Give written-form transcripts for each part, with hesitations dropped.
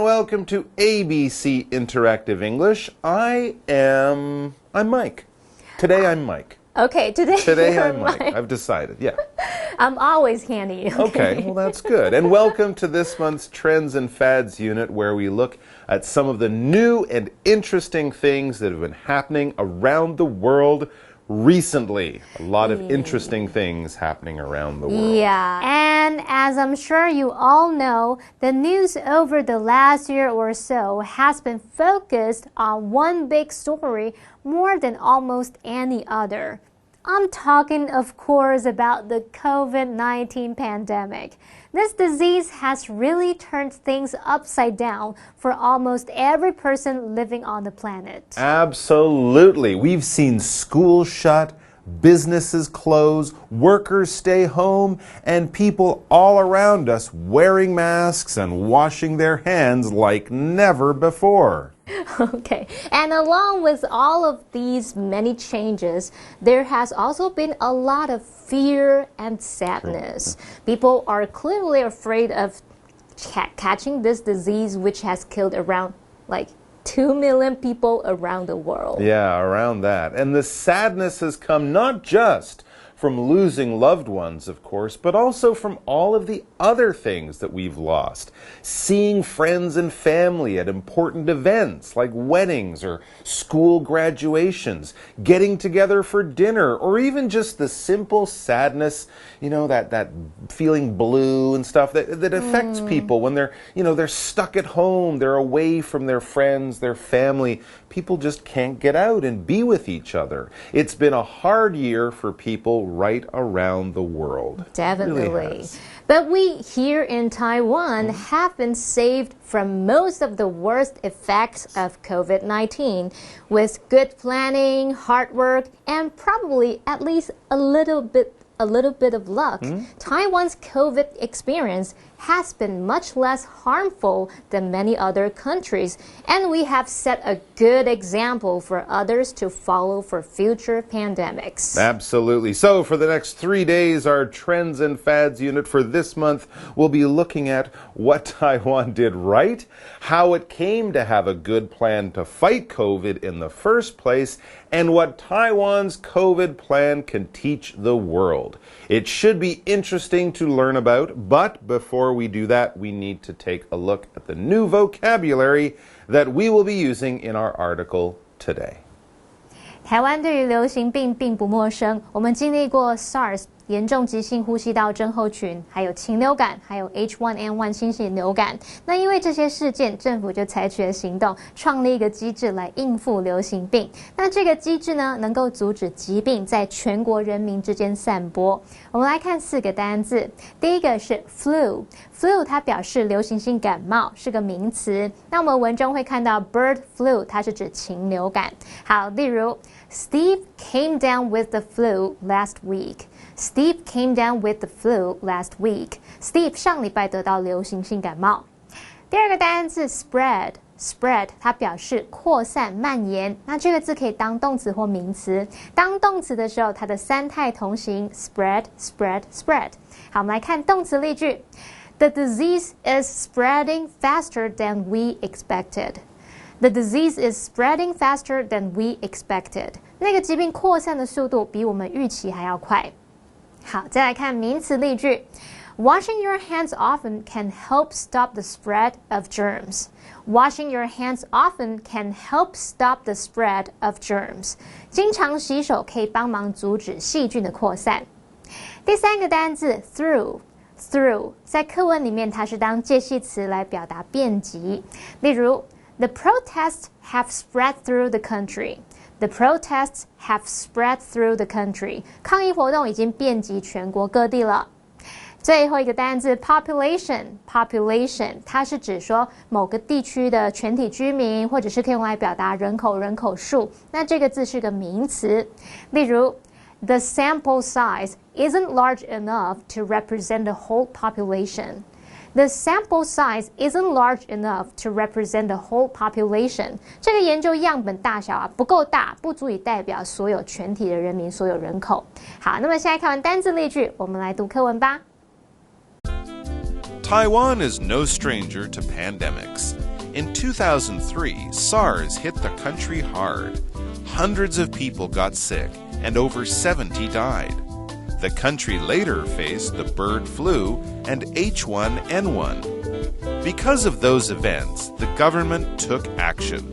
welcome to ABC Interactive English. I'm Mike. Today I'm Mike. Okay, today I'm Mike. I've decided, yeah. I'm always handy. Okay, well that's good. And welcome to this month's Trends and Fads unit, where we look at some of the new and interesting things that have been happening around the world recently. A lot of interesting things happening around the world. Yeah, and as I'm sure you all know, the news over the last year or so has been focused on one big story more than almost any other. I'm talking, of course, about the COVID-19 pandemic. This disease has really turned things upside down for almost every person living on the planet. Absolutely. We've seen schools shut, businesses close, workers stay home, and people all around us wearing masks and washing their hands like never before. Okay, and along with all of these many changes, there has also been a lot of fear and sadness. People are clearly afraid of catching this disease, which has killed around 2 million people around the world. Yeah, around that. And the sadness has come not just from losing loved ones, of course, but also from all of the other things that we've lost. Seeing friends and family at important events like weddings or school graduations, getting together for dinner, or even just the simple sadness, that feeling blue and stuff that affects people when they're stuck at home, they're away from their friends, their family. People just can't get out and be with each other. It's been a hard year for people right around the world. Definitely. Really has. But we here in Taiwan have been saved from most of the worst effects of COVID-19 with good planning, hard work, and probably at least a little bit of luck. Taiwan's COVID experience has been much less harmful than many other countries, and we have set a good example for others to follow for future pandemics. Absolutely. So for the next 3 days, our Trends and Fads unit for this month will be looking at what Taiwan did right, how it came to have a good plan to fight COVID in the first place, and what Taiwan's COVID plan can teach the world. It should be interesting to learn about, but before we do that, we need to take a look at the new vocabulary that we will be using in our article today. 台湾对于流行病并不陌生，我们经历过 SARS 严重急性呼吸道症候群，还有禽流感，还有 H1N1 新型流感。那因为这些事件，政府就采取了行动，创立一个机制来应付流行病。那这个机制呢，能够阻止疾病在全国人民之间散播。我们来看4个单字，第一个是 flu，flu 它表示流行性感冒，是个名词。那我们文中会看到 bird flu， 它是指禽流感。好，例如 Steve came down with the flu last week.Steve came down with the flu last week. Steve 上礼拜得到流行性感冒。第二个单字 spread 它表示扩散蔓延，那这个字可以当动词或名词。当动词的时候，它的三态同形 spread。好，我们来看动词例句。The disease is spreading faster than we expected.The disease is spreading faster than we expected. 那个疾病扩散的速度比我们预期还要快。好，再来看名词例句。Washing your hands often can help stop the spread of germs. Washing your hands often can help stop the spread of germs. 经常洗手可以帮忙阻止细菌的扩散。第三个单字 through 在课文里面它是当介系词来表达遍及。例如The protests have spread through the country. The protests have spread through the country. 抗议活动已经遍及全国各地了。最后一个单字 population， 它是指说某个地区的全体居民，或者是可以用来表达人口数。那这个字是个名词。例如 The sample size isn't large enough to represent the whole population.The sample size isn't large enough to represent the whole population. 这个研究样本大小不够大，不足以代表所有全体的人民，所有人口。好，那么现在看完单字例句，我们来读课文吧。Taiwan is no stranger to pandemics. In 2003, SARS hit the country hard. Hundreds of people got sick, and over 70 died. The country later faced the bird flu and H1N1. Because of those events, the government took action.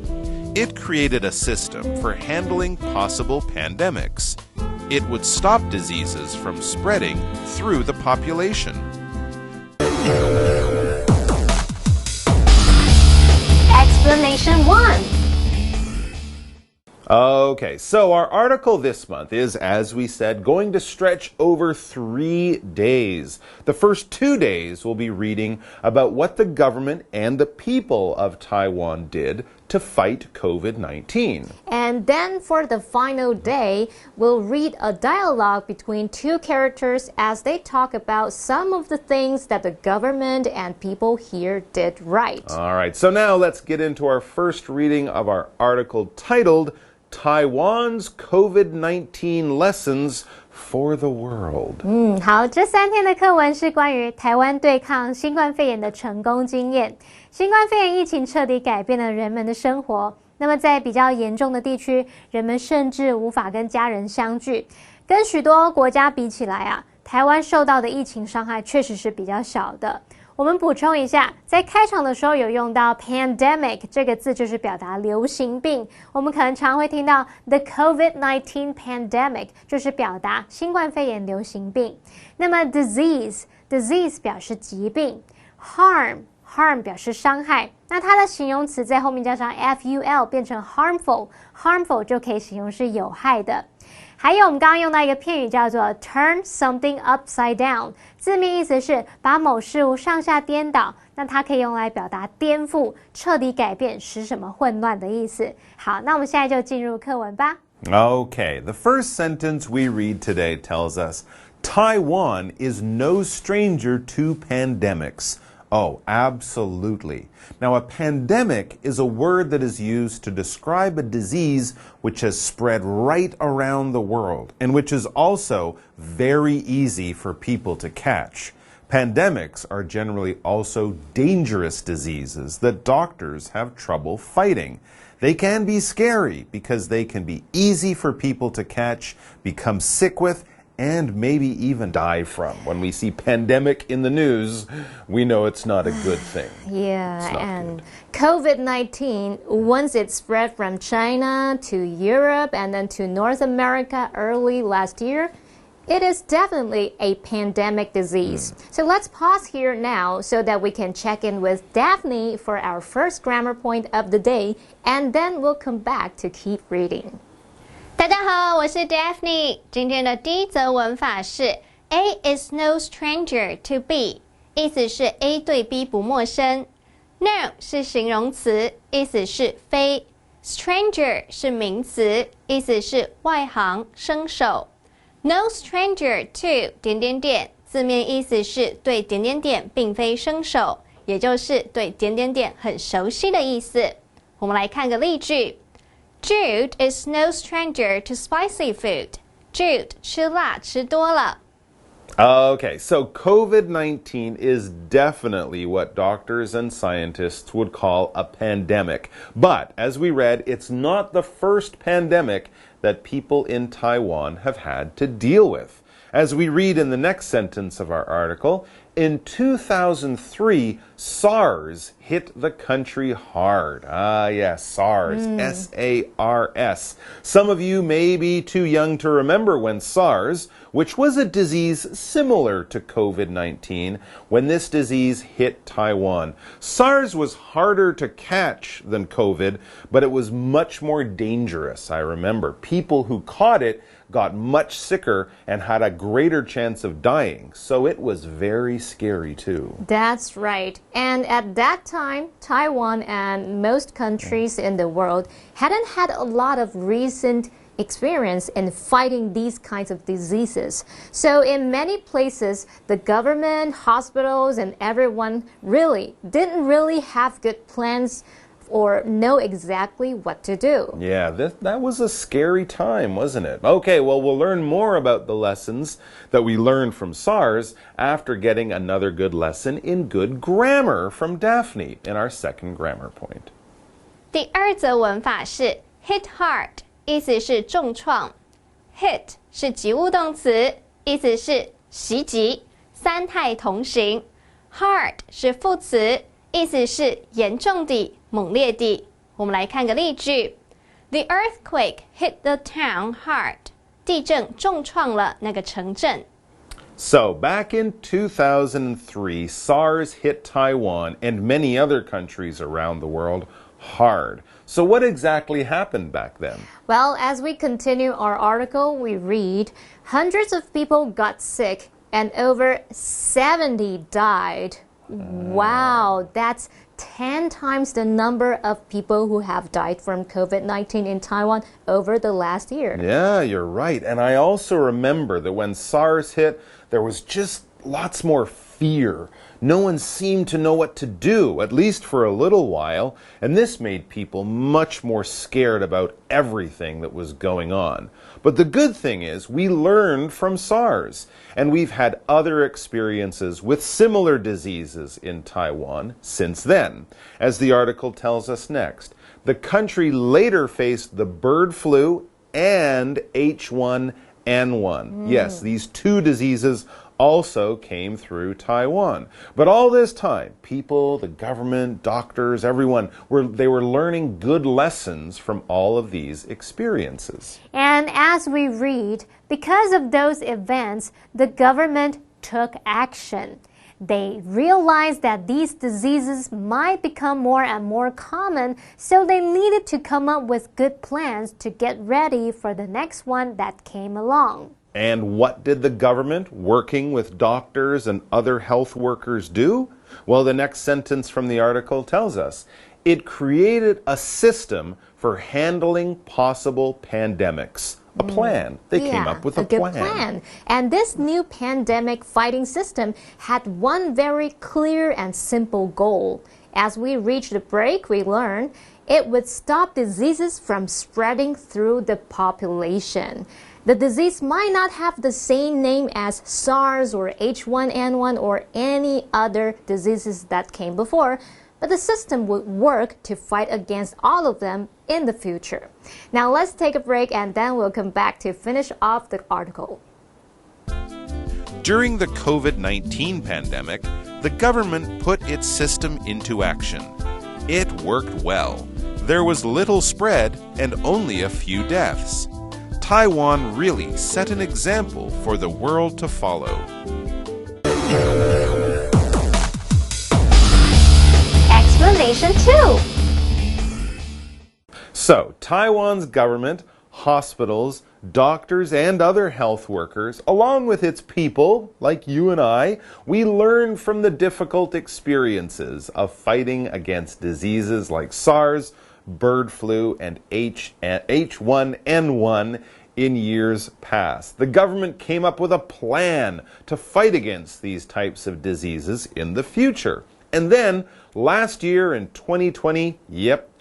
It created a system for handling possible pandemics. It would stop diseases from spreading through the population. Explanation 1. Okay, so our article this month is, as we said, going to stretch over 3 days. The first 2 days we'll be reading about what the government and the people of Taiwan did to fight COVID-19. And then for the final day, we'll read a dialogue between two characters as they talk about some of the things that the government and people here did right. All right, so now let's get into our first reading of our article titled Taiwan's COVID-19 Lessons for the World. 好，这3天的课文是关于台湾对抗新冠肺炎的成功经验。新冠肺炎疫情彻底改变了人们的生活。那么在比较严重的地区，人们甚至无法跟家人相聚。跟许多国家比起来啊，台湾受到的疫情伤害确实是比较小的。我们补充一下，在开场的时候有用到 pandemic 这个字，就是表达流行病。我们可能常会听到 the COVID-19 pandemic， 就是表达新冠肺炎流行病。那么 disease 表示疾病， harm 表示伤害。那它的形容词在后面加上 ful 变成 harmful 就可以形容是有害的。还有我们刚刚用到一个片语叫做 turn something upside down， 字面意思是把某事物上下颠倒，那它可以用来表达颠覆、彻底改变、使什么混乱的意思。好，那我们现在就进入课文吧。Okay, the first sentence we read today tells us, Taiwan is no stranger to pandemics. Oh, absolutely. Now, a pandemic is a word that is used to describe a disease which has spread right around the world and which is also very easy for people to catch. Pandemics are generally also dangerous diseases that doctors have trouble fighting. They can be scary because they can be easy for people to catch, become sick with, and maybe even die from. When we see pandemic in the news, we know it's not a good thing. Yeah, and COVID-19, once it spread from China to Europe and then to North America early last year, it is definitely a pandemic disease. So let's pause here now so that we can check in with Daphne for our first grammar point of the day, and then we'll come back to keep reading. 大家好，我是 Daphne。今天的第一则文法是 A is no stranger to B， 意思是 A 对 B 不陌生。No 是形容词，意思是非。Stranger 是名词，意思是外行、生手。No stranger to 字面意思是对并非生手，也就是对很熟悉的意思。我们来看个例句。Jude is no stranger to spicy food. Jude 吃辣吃多了。Okay, so COVID-19 is definitely what doctors and scientists would call a pandemic. But, as we read, it's not the first pandemic that people in Taiwan have had to deal with. As we read in the next sentence of our article, in 2003, SARS hit the country hard. Ah, yes, SARS, S-A-R-S. Some of you may be too young to remember when SARS, which was a disease similar to COVID-19, when this disease hit Taiwan. SARS was harder to catch than COVID, but it was much more dangerous, I remember. People who caught it got much sicker and had a greater chance of dying. So it was very scary too. That's right. And at that time, Taiwan and most countries in the world hadn't had a lot of recent experience in fighting these kinds of diseases. So in many places, the government, hospitals, and everyone didn't really have good plans or know exactly what to do. Yeah, that was a scary time, wasn't it? Okay, well, we'll learn more about the lessons that we learned from SARS after getting another good lesson in good grammar from Daphne in our second grammar point. 第二则文法是 hit hard， 意思是重创。hit 是及物动词，意思是袭击，三态同形。hard 是副词，意思是严重地、猛烈地。我们来看个例句 ：The earthquake hit the town hard。地震重创了那个城镇。So, back in 2003, SARS hit Taiwan and many other countries around the world hard. So, what exactly happened back then? Well, as we continue our article, we read hundreds of people got sick and over 70 died. Wow, that's 10 times the number of people who have died from COVID-19 in Taiwan over the last year. Yeah, you're right. And I also remember that when SARS hit, there was just lots more fear. No one seemed to know what to do, at least for a little while, and this made people much more scared about everything that was going on. But the good thing is we learned from SARS, and we've had other experiences with similar diseases in Taiwan since then. As the article tells us next, the country later faced the bird flu and H1N1. Yes, these two diseases also came through Taiwan. But all this time, people, the government, doctors, everyone, they were learning good lessons from all of these experiences. And as we read, because of those events, the government took action. They realized that these diseases might become more and more common, so they needed to come up with good plans to get ready for the next one that came along. And what did the government, working with doctors and other health workers, do? Well, the next sentence from the article tells us it created a system for handling possible pandemics. A plan. They came up with a good plan. And this new pandemic fighting system had one very clear and simple goal. As we reach the break, we learn it would stop diseases from spreading through the population. The disease might not have the same name as SARS or H1N1 or any other diseases that came before, but the system would work to fight against all of them in the future. Now let's take a break and then we'll come back to finish off the article. During the COVID-19 pandemic, the government put its system into action. It worked well. There was little spread and only a few deaths. Taiwan really set an example for the world to follow. Explanation 2. So, Taiwan's government, hospitals, doctors, and other health workers, along with its people, like you and I, we learned from the difficult experiences of fighting against diseases like SARS, bird flu, and H1N1 in years past. The government came up with a plan to fight against these types of diseases in the future. And then, last year in 2020,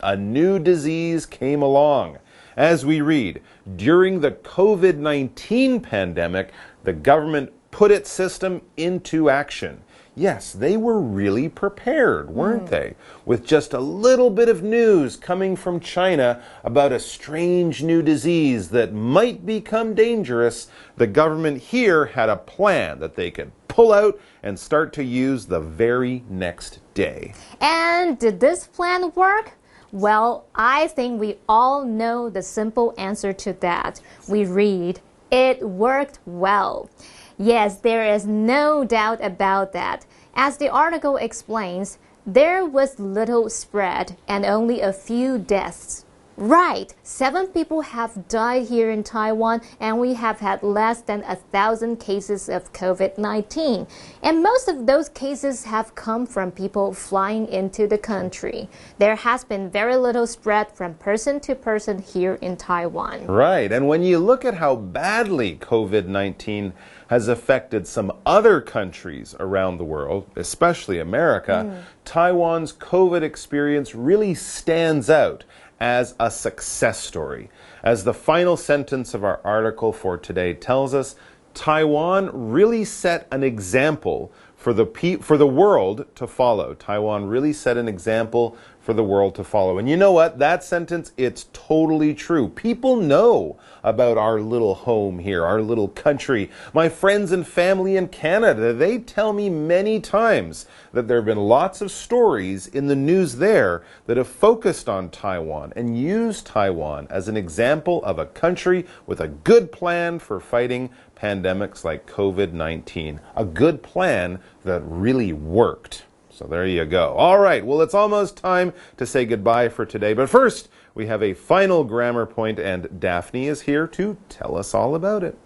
a new disease came along. As we read, during the COVID-19 pandemic, the government put its system into action. Yes, they were really prepared, weren't they? With just a little bit of news coming from China about a strange new disease that might become dangerous, the government here had a plan that they could pull out and start to use the very next day. And did this plan work? Well, I think we all know the simple answer to that. We read, it worked well. Yes, there is no doubt about that. As the article explains, there was little spread and only a few deaths. Right. 7 people have died here in Taiwan, and we have had less than 1,000 cases of COVID-19. And most of those cases have come from people flying into the country. There has been very little spread from person to person here in Taiwan. Right. And when you look at how badly COVID-19 has affected some other countries around the world, especially America, Taiwan's COVID experience really stands out as a success story. As the final sentence of our article for today tells us, Taiwan really set an example for the world to follow. Taiwan really set an example for the world to follow. And you know what? That sentence, it's totally true. People know about our little home here, our little country. My friends and family in Canada, they tell me many times that there have been lots of stories in the news there that have focused on Taiwan and used Taiwan as an example of a country with a good plan for fighting pandemics like COVID-19. A good plan that really worked. So there you go. All right, well, it's almost time to say goodbye for today. But first, we have a final grammar point, and Daphne is here to tell us all about it.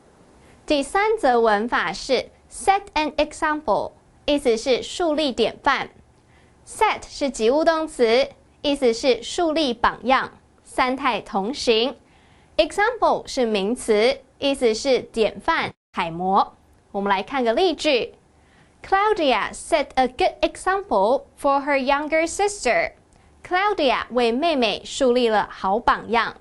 第3则文法是 set an example， 意思是树立典范。set 是及物动词，意思是树立榜样，三态同形。example 是名词，意思是典范、楷模。我们来看个例句。Claudia set a good example for her younger sister. Claudia 为妹妹树立了好榜样。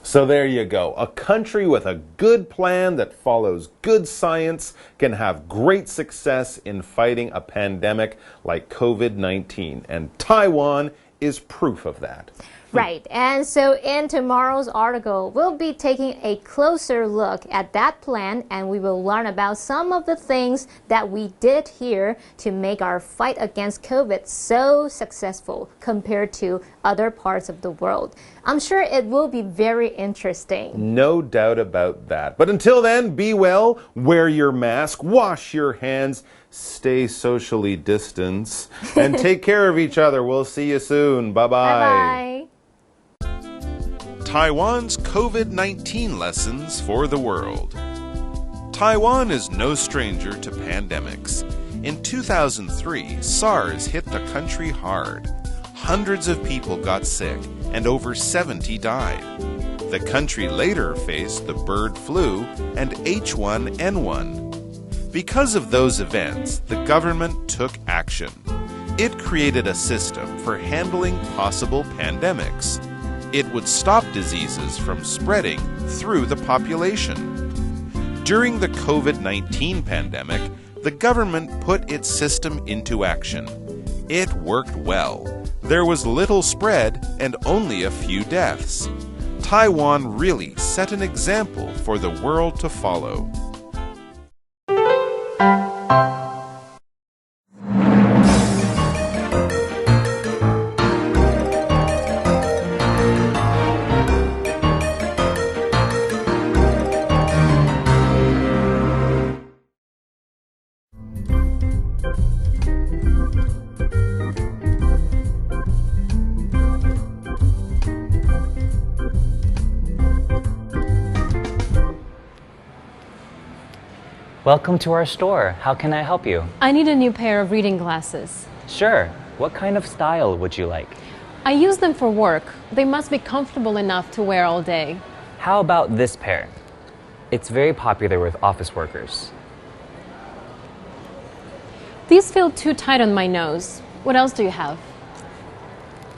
So there you go. A country with a good plan that follows good science can have great success in fighting a pandemic like COVID-19. And Taiwan is proof of that. Right, and so in tomorrow's article, we'll be taking a closer look at that plan, and we will learn about some of the things that we did here to make our fight against COVID so successful compared to other parts of the world. I'm sure it will be very interesting. No doubt about that. But until then, be well, wear your mask, wash your hands, stay socially distanced, and take care of each other. We'll see you soon. Bye-bye. Bye-bye. Taiwan's COVID-19 lessons for the world. Taiwan is no stranger to pandemics. In 2003, SARS hit the country hard. Hundreds of people got sick and over 70 died. The country later faced the bird flu and H1N1. Because of those events, the government took action. It created a system for handling possible pandemics. It would stop diseases from spreading through the population. During the COVID-19 pandemic, the government put its system into action. It worked well. There was little spread and only a few deaths. Taiwan really set an example for the world to follow. Welcome to our store. How can I help you? I need a new pair of reading glasses. Sure. What kind of style would you like? I use them for work. They must be comfortable enough to wear all day. How about this pair? It's very popular with office workers. These feel too tight on my nose. What else do you have?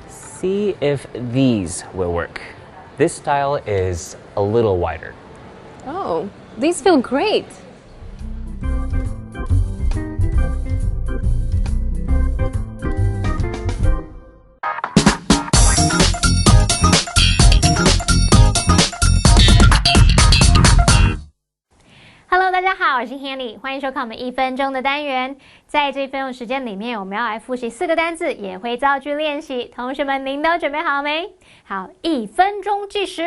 See if these will work. This style is a little wider. Oh, these feel great. Hello， 大家好，我是 Hanny， 欢迎收看我们1分钟的单元。在这1分钟时间里面，我们要来复习4个单字，也会造句练习。同学们，您都准备好没？好，1分钟计时。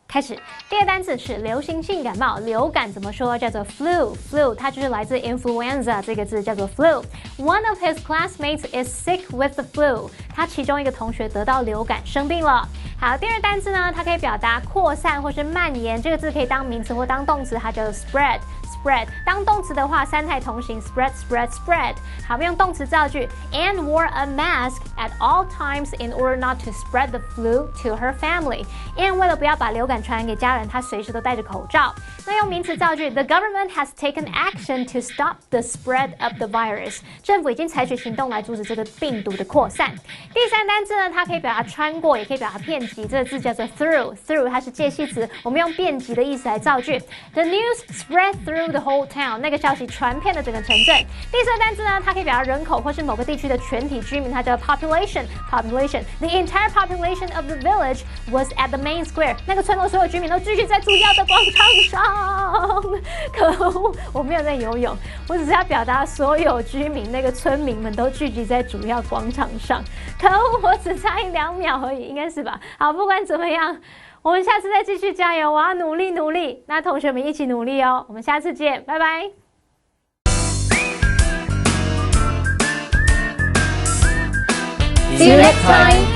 开始，第二个单词是流行性感冒，流感怎么说？叫做 flu， 它就是来自 influenza 这个字，叫做 flu。One of his classmates is sick with the flu，他其中一个同学得到流感生病了。好，第二单字呢，它可以表达扩散或是蔓延，这个字可以当名词或当动词，它叫 spread。spread 当动词的话，三态同形 spread。好，我们用动词造句 Anne wore a mask at all times in order not to spread the flu to her family. Anne 为了不要把流感传染给家人，她随时都戴着口罩。那用名词造句 The government has taken action to stop the spread of the virus. 政府已经采取行动来阻止这个病毒的扩散。第三单字呢，它可以表达穿过，也可以表达遍及，这个字叫做 through 它是介系词，我们用遍及的意思来造句 The news spread through the whole town. 那个消息传遍了整个城镇。第四个单字呢，它可以表达人口或是某个地区的全体居民，它叫 population. The entire population of the village was at the main square. 那个村落所有居民都聚集在主要的广场上。可恶，我没有在游泳，我只是要表达所有居民那个村民们都聚集在主要广场上。可恶，我只差1-2秒而已，应该是吧？好，不管怎么样，我们下次再继续加油，我要努力。那同学们一起努力哦，我们下次见，拜拜。See you next time.